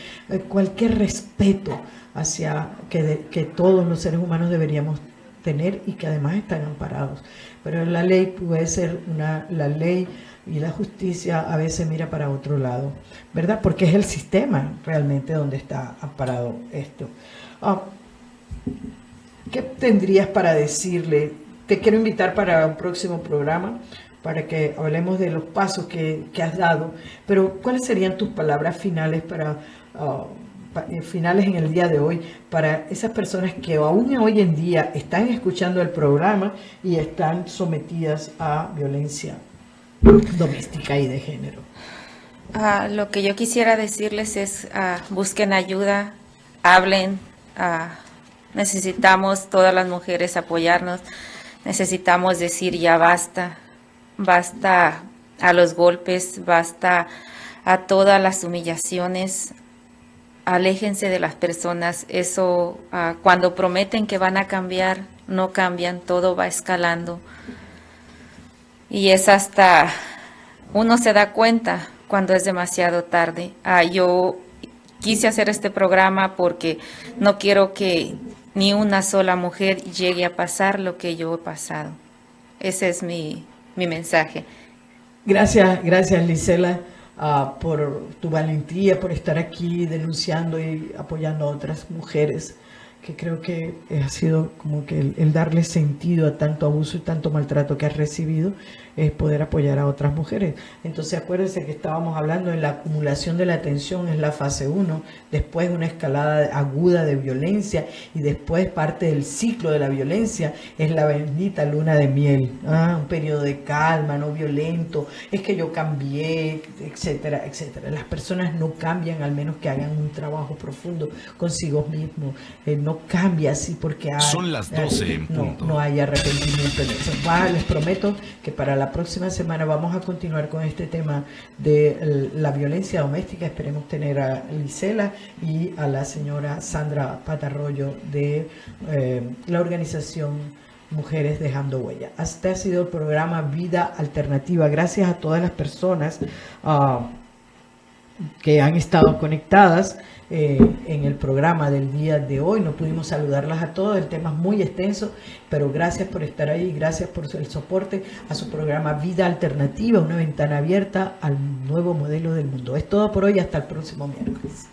cualquier respeto hacia que todos los seres humanos deberíamos tener y que además están amparados. Pero la ley puede ser la ley y la justicia a veces mira para otro lado, ¿verdad? Porque es el sistema realmente donde está amparado esto. ¿Qué tendrías para decirle? Te quiero invitar para un próximo programa para que hablemos de los pasos que has dado, pero ¿cuáles serían tus palabras finales finales en el día de hoy para esas personas que aún hoy en día están escuchando el programa y están sometidas a violencia doméstica y de género? Lo que yo quisiera decirles es busquen ayuda, hablen, necesitamos todas las mujeres apoyarnos, necesitamos decir ya basta, basta a los golpes, basta a todas las humillaciones. Aléjense de las personas, eso cuando prometen que van a cambiar, no cambian, todo va escalando. Y es hasta, uno se da cuenta cuando es demasiado tarde. Yo quise hacer este programa porque no quiero que ni una sola mujer llegue a pasar lo que yo he pasado. Ese es mi mensaje. Gracias, Lisela. Por tu valentía, por estar aquí denunciando y apoyando a otras mujeres, que creo que ha sido como que el darle sentido a tanto abuso y tanto maltrato que has recibido, es poder apoyar a otras mujeres. Entonces acuérdense que estábamos hablando de la acumulación de la tensión, es la fase 1, después una escalada aguda de violencia y después parte del ciclo de la violencia es la bendita luna de miel, un periodo de calma, no violento, es que yo cambié, etcétera, etcétera. Las personas no cambian al menos que hagan un trabajo profundo consigo mismos, no cambia así porque son las 12 en punto. No hay arrepentimiento en eso. Les prometo que para la próxima semana vamos a continuar con este tema de la violencia doméstica. Esperemos tener a Lisela y a la señora Sandra Patarroyo de la organización Mujeres Dejando Huella. Este ha sido el programa Vida Alternativa. Gracias a todas las personas que han estado conectadas en el programa del día de hoy. No pudimos saludarlas a todos, el tema es muy extenso, pero gracias por estar ahí, gracias por el soporte a su programa Vida Alternativa, una ventana abierta al nuevo modelo del mundo. Es todo por hoy, hasta el próximo miércoles.